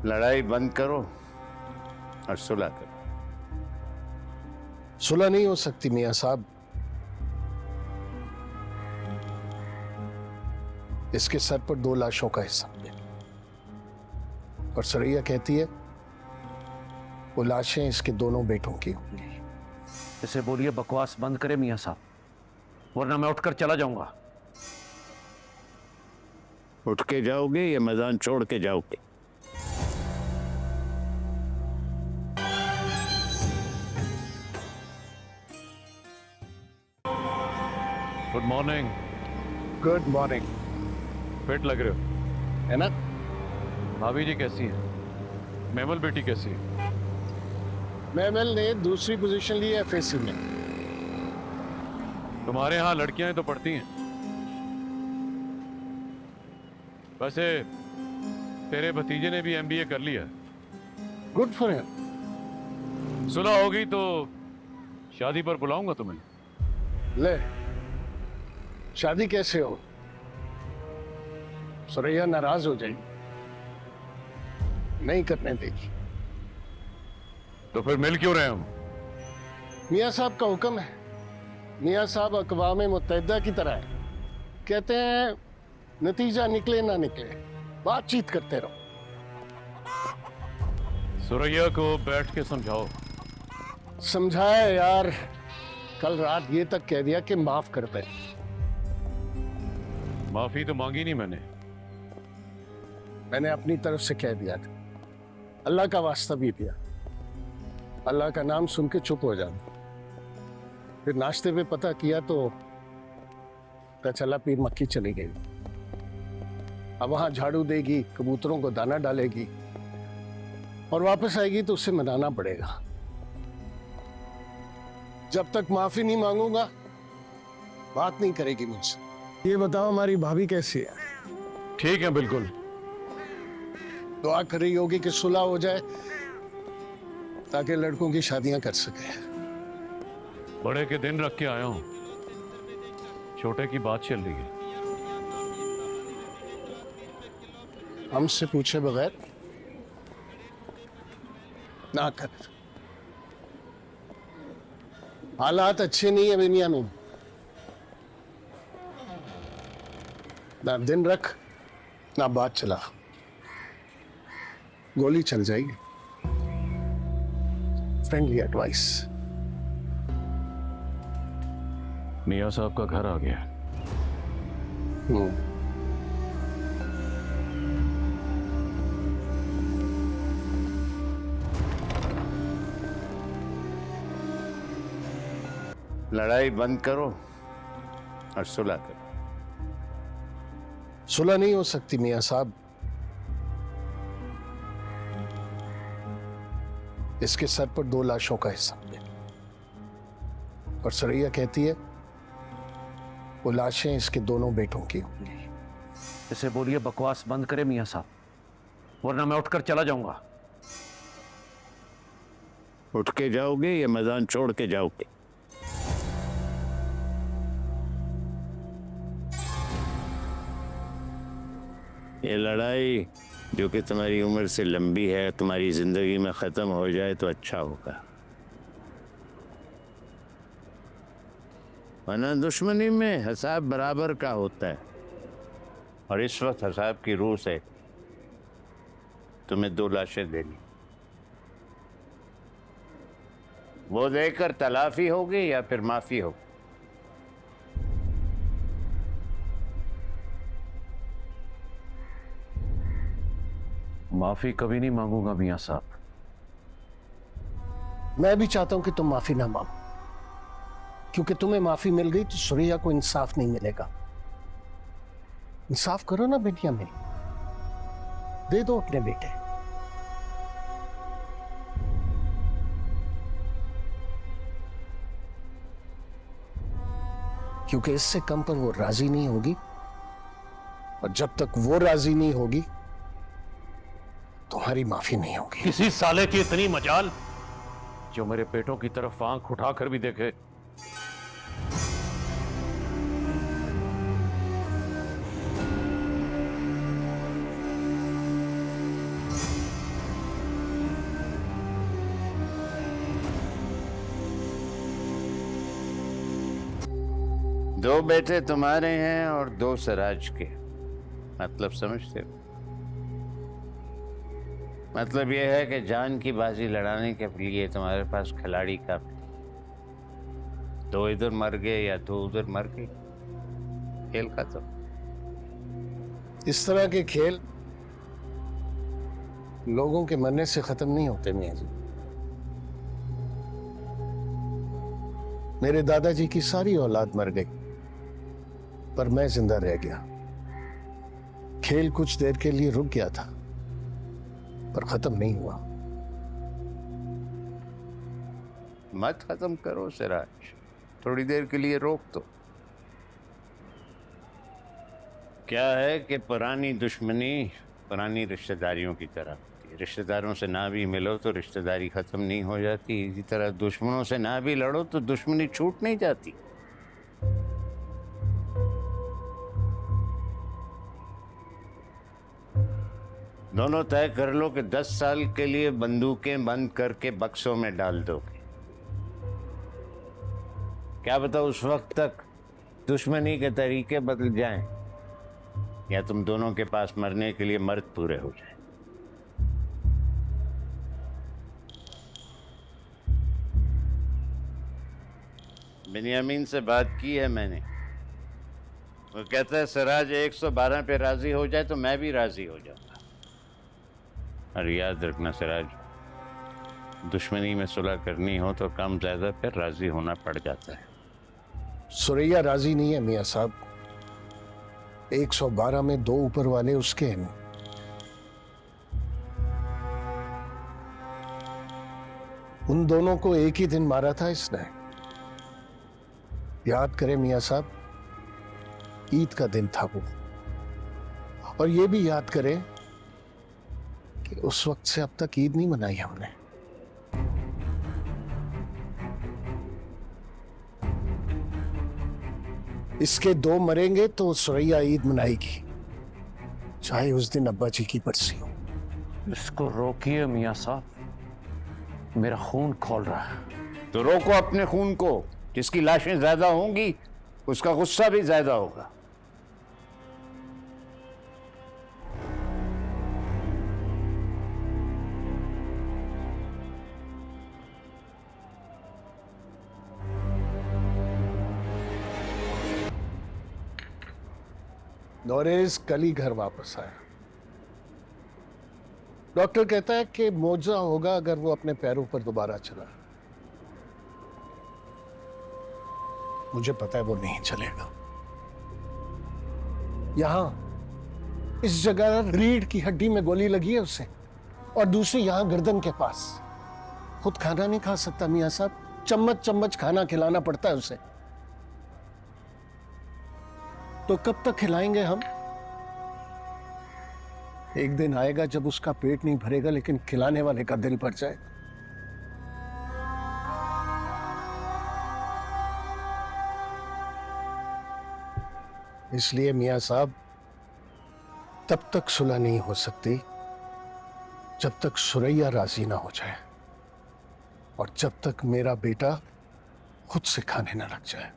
लड़ाई बंद करो और सुलह करो। सुलह नहीं हो सकती मियां साहब। इसके सर पर 2 लाशों का हिसाब है और सरैया कहती है वो लाशें इसके दोनों बेटों की होंगी। इसे बोलिए बकवास बंद करे मियां साहब, वरना मैं उठकर चला जाऊंगा। उठ के जाओगे या मैदान छोड़ के जाओगे? Good morning. Good morning. Fit लग रहे हो, है ना? भाभी जी कैसी हैं? मैमल बेटी कैसी है? मैमल ने दूसरी पोजीशन ली है एफएसी में। तुम्हारे यहां लड़कियां तो पढ़ती हैं। वैसे तेरे भतीजे ने भी एमबीए कर लिया। Good for him. सुलह होगी तो शादी पर बुलाऊंगा तुम्हें। ले, शादी कैसे हो? सुरैया नाराज हो जाएगी, नहीं करने देगी। तो फिर मिल क्यों रहे हम? मियां साहब का हुक्म है। मियां साहब अक़वाम मुत्तहिदा की तरह है, कहते हैं नतीजा निकले ना निकले बातचीत करते रहो। सुरैया को बैठ के समझाओ। समझाया यार, कल रात ये तक कह दिया कि माफ कर दे। माफी तो मांगी नहीं मैंने अपनी तरफ से कह दिया था, अल्लाह का वास्ता भी दिया। अल्लाह का नाम सुन के चुप हो जाता। फिर नाश्ते पे पता किया तो पता चला पीर मक्की चली गई। अब वहां झाड़ू देगी, कबूतरों को दाना डालेगी और वापस आएगी तो उसे मनाना पड़ेगा। जब तक माफी नहीं मांगूंगा बात नहीं करेगी मुझसे। ये बताओ हमारी भाभी कैसी है? ठीक है, बिल्कुल। दुआ कर रही होगी कि सुलह हो जाए ताकि लड़कों की शादियां कर सके। बड़े के दिन रख के आया हूं, छोटे की बात चल रही है। हमसे पूछे बगैर ना कर। हालात अच्छे नहीं है बेनियामिन। ना दिन रख ना बात चला, गोली चल जाएगी। Friendly advice. मियां साहब का घर आ गया। लड़ाई बंद करो और सुलह करो। सुलह नहीं हो सकती मियां साहब। इसके सर पर 2 लाशों का हिसाब है और सरैया कहती है वो लाशें इसके दोनों बेटों की होंगी। इसे बोलिए बकवास बंद करे मियां साहब, वरना मैं उठकर चला जाऊंगा। उठ के जाओगे या मैदान छोड़ के जाओगे? ये लड़ाई जो कि तुम्हारी उम्र से लंबी है, तुम्हारी जिंदगी में खत्म हो जाए तो अच्छा होगा, वरना दुश्मनी में हिसाब बराबर का होता है। और इस वक्त हिसाब की रूह से तुम्हें 2 लाशें देनी, वो देकर तलाफी होगी या फिर माफी होगी। माफी कभी नहीं मांगूंगा मियां साहब। मैं भी चाहता हूं कि तुम माफी ना मांगो, क्योंकि तुम्हें माफी मिल गई तो सुरैया को इंसाफ नहीं मिलेगा। इंसाफ करो ना बेटिया मेरी, दे दो अपने बेटे। क्योंकि इससे कम पर वो राजी नहीं होगी और जब तक वो राजी नहीं होगी तुम्हारी माफी नहीं होगी। किसी साले की इतनी मजाल जो मेरे पेटों की तरफ आंख उठाकर भी देखे। दो बेटे तुम्हारे हैं और दो सिराज के। मतलब समझते हो? मतलब यह है कि जान की बाजी लड़ाने के लिए तुम्हारे पास खिलाड़ी का दो इधर मर गए या दो उधर मर गए, खेल खत्म। इस तरह के खेल लोगों के मरने से खत्म नहीं होते मियां जी। मेरे दादाजी की सारी औलाद मर गई, पर मैं जिंदा रह गया। खेल कुछ देर के लिए रुक गया था, पर खत्म नहीं हुआ। मत खत्म करो सिराज, थोड़ी देर के लिए रोक दो। क्या है कि पुरानी दुश्मनी पुरानी रिश्तेदारियों की तरह होती है। रिश्तेदारों से ना भी मिलो तो रिश्तेदारी खत्म नहीं हो जाती, इसी तरह दुश्मनों से ना भी लड़ो तो दुश्मनी छूट नहीं जाती। दोनों तय कर लो कि 10 साल के लिए बंदूकें बंद करके बक्सों में डाल दोगे। क्या पता उस वक्त तक दुश्मनी के तरीके बदल जाएं, या तुम दोनों के पास मरने के लिए मर्द पूरे हो जाएं। बिन्यामीन से बात की है मैंने, वो कहता है सिराज 112 पे राजी हो जाए तो मैं भी राजी हो जाऊंगा। और याद रखना सिराज, दुश्मनी में सुलह करनी हो तो कम ज्यादा पे राजी होना पड़ जाता है। सुरैया राजी नहीं है मियां साहब। 112 में दो ऊपर वाले उसके हैं। उन दोनों को एक ही दिन मारा था इसने। याद करें मियां साहब, ईद का दिन था वो। और ये भी याद करें कि उस वक्त से अब तक ईद नहीं मनाई हमने। इसके दो मरेंगे तो सुरैया ईद मनाएगी, चाहे उस दिन अब्बा जी की बरसी हो। इसको रोकिए मियां साहब, मेरा खून खोल रहा है। तो रोको अपने खून को। जिसकी लाशें ज्यादा होंगी उसका गुस्सा भी ज्यादा होगा। नौरेज कल ही घर वापस आया। डॉक्टर कहता है कि मौजा होगा अगर वो अपने पैरों पर दोबारा चला। मुझे पता है वो नहीं चलेगा। यहां इस जगह रीढ़ की हड्डी में गोली लगी है उसे, और दूसरी यहां गर्दन के पास। खुद खाना नहीं खा सकता मियां साहब, चम्मच चम्मच खाना खिलाना पड़ता है उसे। तो कब तक खिलाएंगे हम? एक दिन आएगा जब उसका पेट नहीं भरेगा, लेकिन खिलाने वाले का दिल भर जाएगा। इसलिए मियां साहब, तब तक सुलह नहीं हो सकती जब तक सुरैया राजी ना हो जाए, और जब तक मेरा बेटा खुद से खाने ना लग जाए।